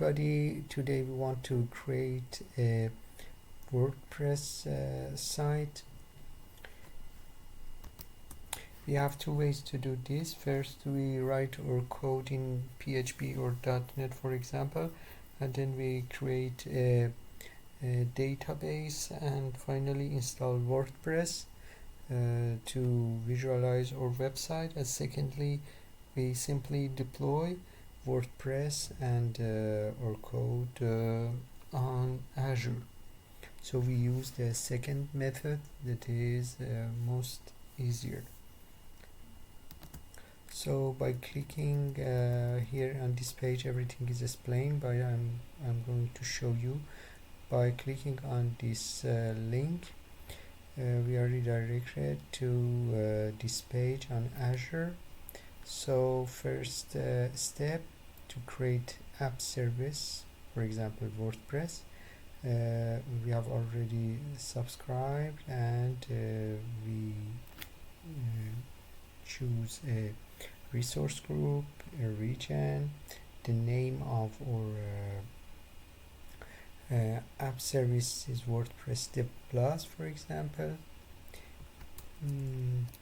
everybody. Today we want to create a WordPress site. We have two ways to do this. First, we write our code in PHP or .NET, for example, and then we create a database and finally install WordPress to visualize our website. And secondly, we simply deploy WordPress and our code on Azure. So we use the second method that is most easier. So by clicking here on this page, everything is explained, but I'm going to show you. By clicking on this link, we are redirected to this page on Azure. So first step, to create app service, for example WordPress. We have already subscribed and we choose a resource group, a region, the name of our app service is WordPress Dev Plus, for example.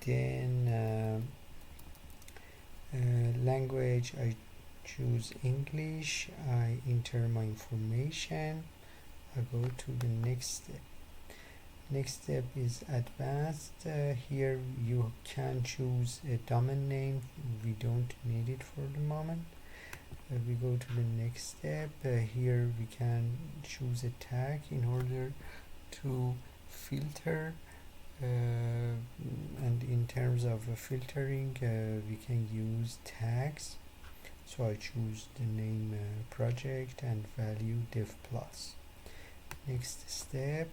Then language, I choose English. I enter my information. I go to the next step. Next step is advanced. Here you can choose a domain name. We don't need it for the moment. We go to the next step. Here we can choose a tag in order to filter, and in terms of filtering we can use tags. So I choose the name project and value dev plus. Next step,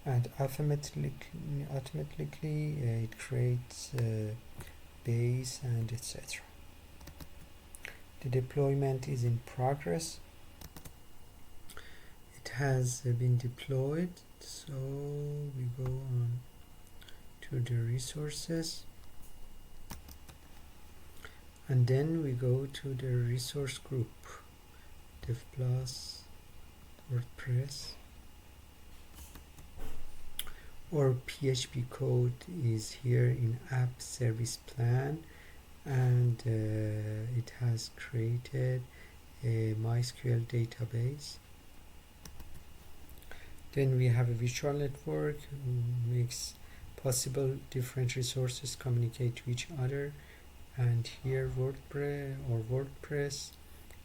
and automatically it creates base and etc. The deployment is in progress. It has been deployed, so we go on to the resources and then we go to the resource group, Dev Plus, WordPress. Our PHP code is here in app service plan, and it has created a MySQL database. Then we have a virtual network, makes possible different resources communicate to each other, and here WordPress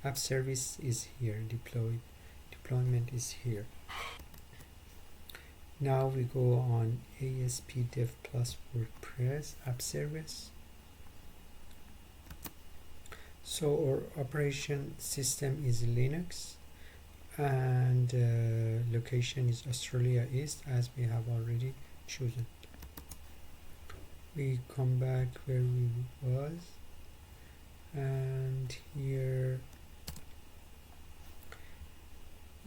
app service is here, deployment is here. Now we go on ASP Dev Plus WordPress app service. So our operation system is Linux, and location is Australia East, as we have already chosen. We come back where we was, and here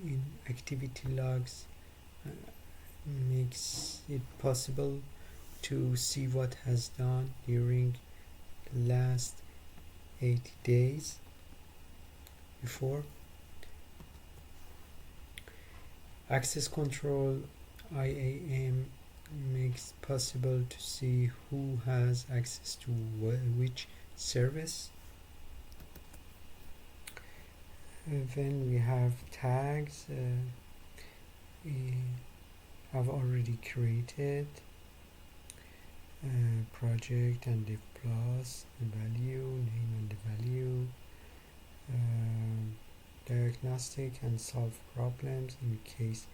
in activity logs makes it possible to see what has done during the last 80 days before. Access control IAM makes possible to see who has access to which service. Then we have tags. We have already created project and dev plus, the value, name and the value, diagnostic and solve problems in case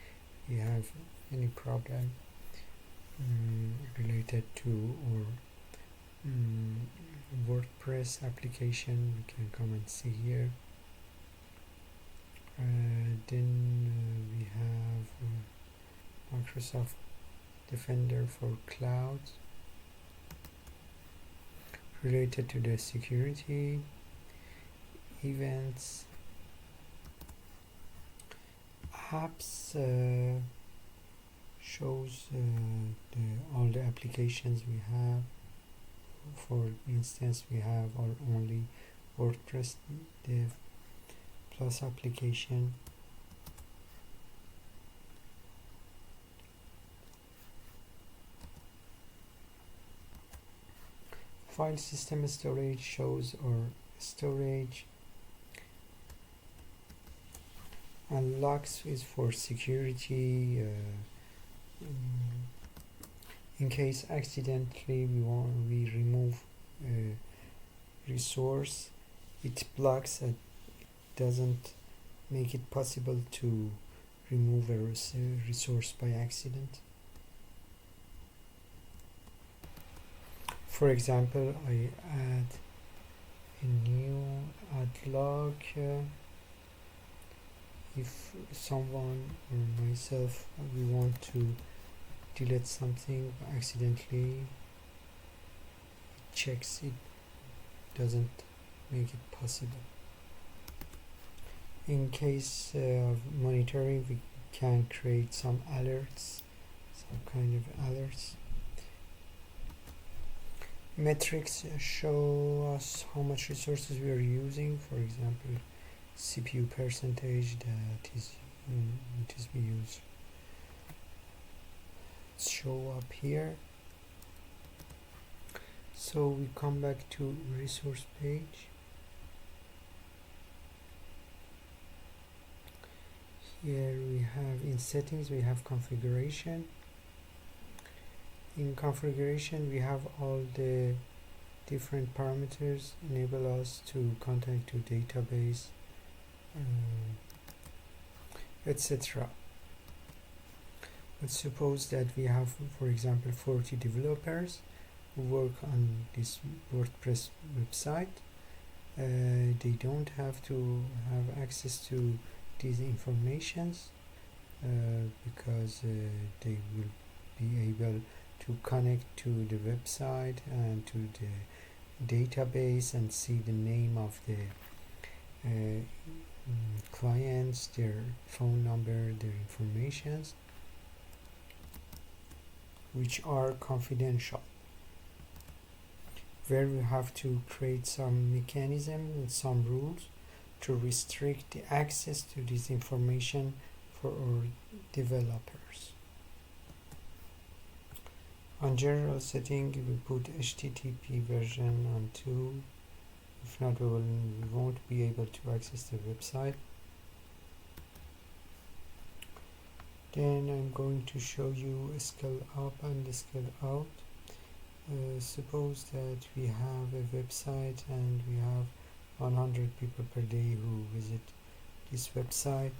we have any problem related to our WordPress application. We can come and see here. Then we have Microsoft Defender for Cloud, related to the security, events, apps, shows all the applications we have. For instance, we have only WordPress dev plus application. File system storage shows our storage, and locks is for security. In case accidentally we remove a resource, it blocks it doesn't make it possible to remove a resource by accident. For example, I add a new add log. If someone or myself we want to delete something accidentally, it checks it doesn't make it possible. In case of monitoring, we can create some alerts, some kind of alerts. Metrics show us how much resources we are using. For example, CPU percentage that is we use show up here. So we come back to resource page. Here we have in settings we have configuration. In configuration we have all the different parameters enable us to connect to database, etc. Let's suppose that we have, for example, 40 developers who work on this WordPress website. They don't have to have access to these informations because they will be able to connect to the website and to the database and see the name of the clients, their phone number, their informations, which are confidential, where we have to create some mechanism and some rules to restrict the access to this information for our developers. On general setting, we put HTTP version on 2. If not, we won't be able to access the website. Then I'm going to show you a scale up and a scale out. Suppose that we have a website and we have 100 people per day who visit this website,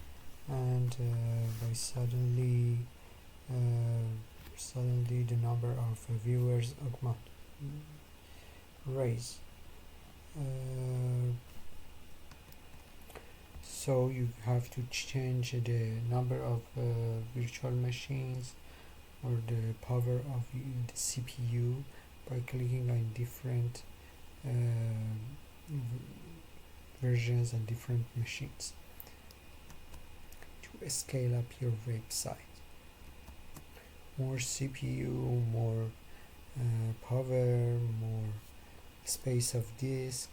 and by suddenly the number of viewers rise. So you have to change the number of virtual machines or the power of the CPU by clicking on different versions and different machines to scale up your website. More CPU, more power, more space of disk.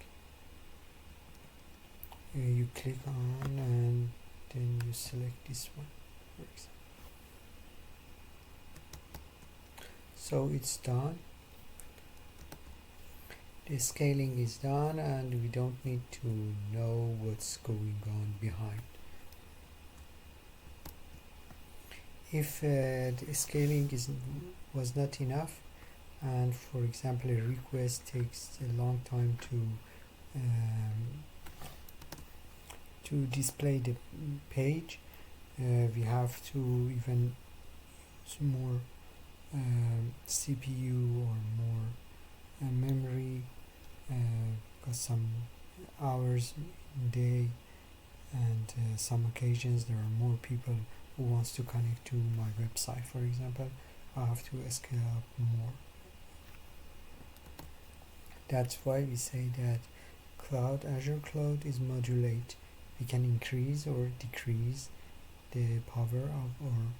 You click on and then you select this one, for example. So it's done. The scaling is done and we don't need to know what's going on behind. If the scaling was not enough, and for example a request takes a long time to display the page, we have to even use more CPU or more memory, because some hours in a day and some occasions there are more people who wants to connect to my website. For example, I have to scale up more. That's why we say that Azure Cloud is modulate. We can increase or decrease the power of our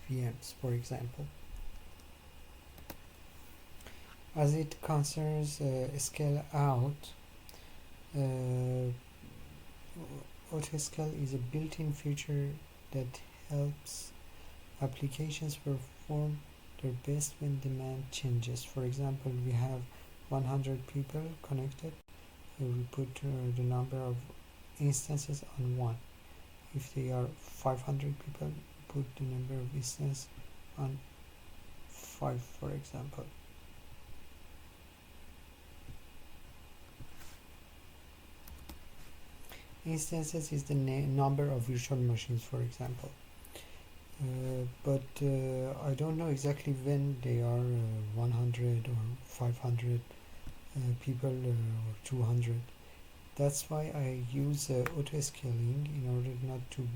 VMs, for example. As it concerns scale out, Autoscale is a built-in feature that helps applications perform their best when demand changes. For example, we have 100 people connected. We put the number of instances on 1. If they are 500 people, put the number of instances on 5, for example. Instances is the number of virtual machines, for example. But I don't know exactly when they are 100 or 500 people or 200. That's why I use auto-scaling in order not to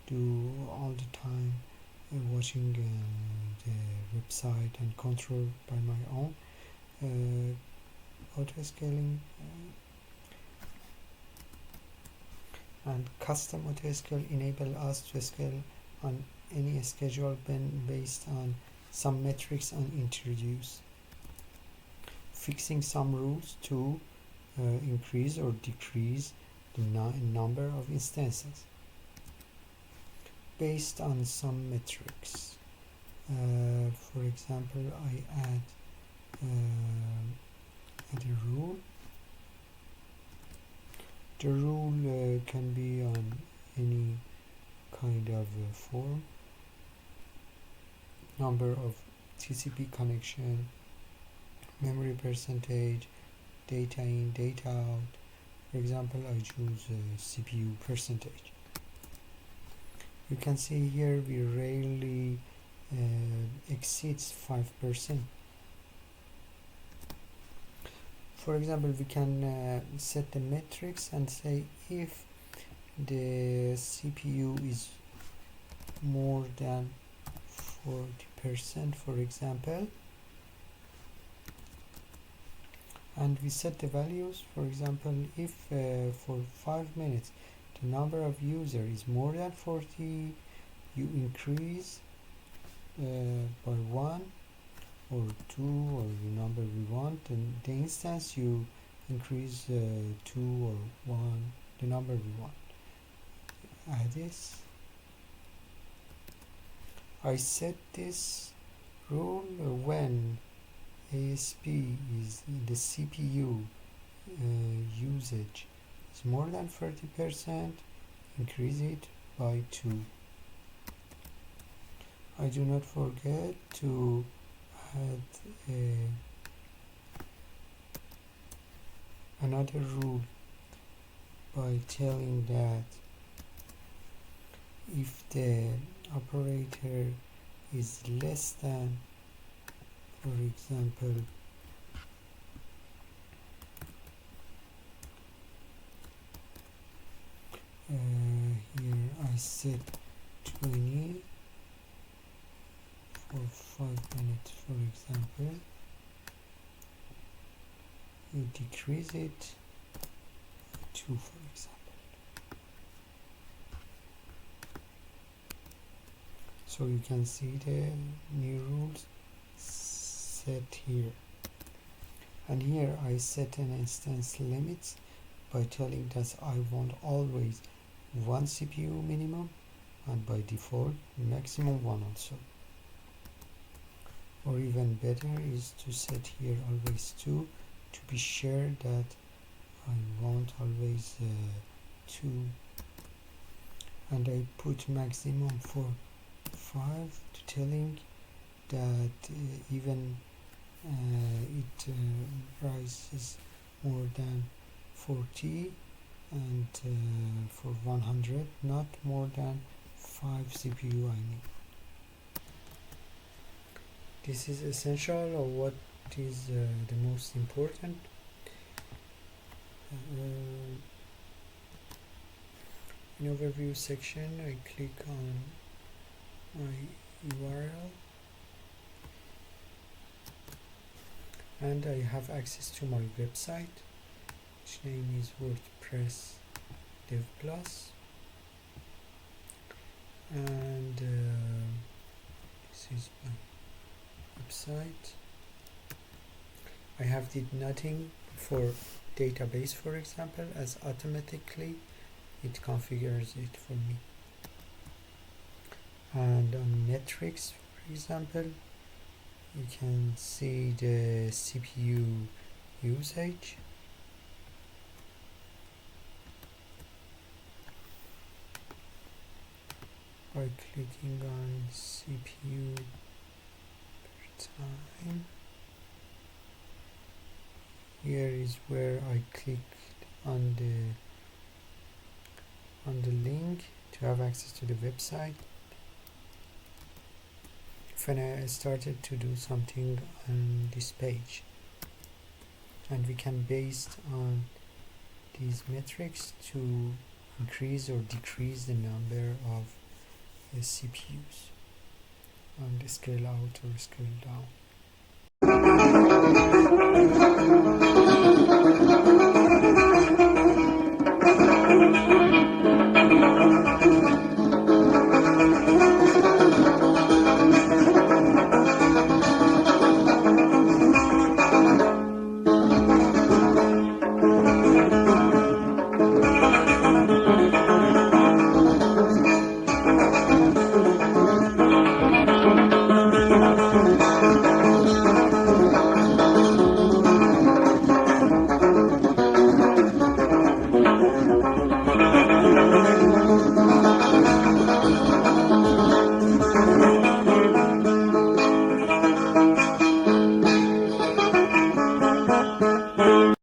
do all the time watching the website and control by my own. Auto-scaling and custom auto-scale enable us to scale on any schedule based on some metrics and introduce fixing some rules to increase or decrease the number of instances based on some metrics. For example, I add a rule. The rule can be on any kind of form, number of TCP connection, memory percentage, data in, data out. For example, I choose CPU percentage. You can see here we rarely exceeds 5%. For example, we can set the metrics and say if the CPU is more than 40%, for example, and we set the values. For example, if for 5 minutes the number of user is more than 40, you increase by 1 or 2 or the number we want, and the instance you increase 2 or 1, the number we want. Add this. I set this rule when ASP is the CPU usage is more than 30%, increase it by 2. I do not forget to add another rule by telling that if the operator is less than, for example, here I set 20 for 5 minutes, for example. You decrease it to 2, for example. So you can see the new rules set here. And here I set an instance limits by telling that I want always 1 CPU minimum, and by default maximum 1 also. Or even better is to set here always 2 to be sure that I want always 2, and I put maximum for 5 to telling that even it rises more than 40 and for 100 not more than 5 CPU I need. This is essential, or what is the most important. In overview section I click on my URL and I have access to my website, which name is Wordpress Dev Plus, and this is my website. I have did nothing for database, for example, as automatically it configures it for me. And on metrics, for example, you can see the CPU usage. By clicking on CPU per time, here is where I clicked on the link to have access to the website. When I started to do something on this page, and we can, based on these metrics, to increase or decrease the number of CPUs on the scale out or scale down.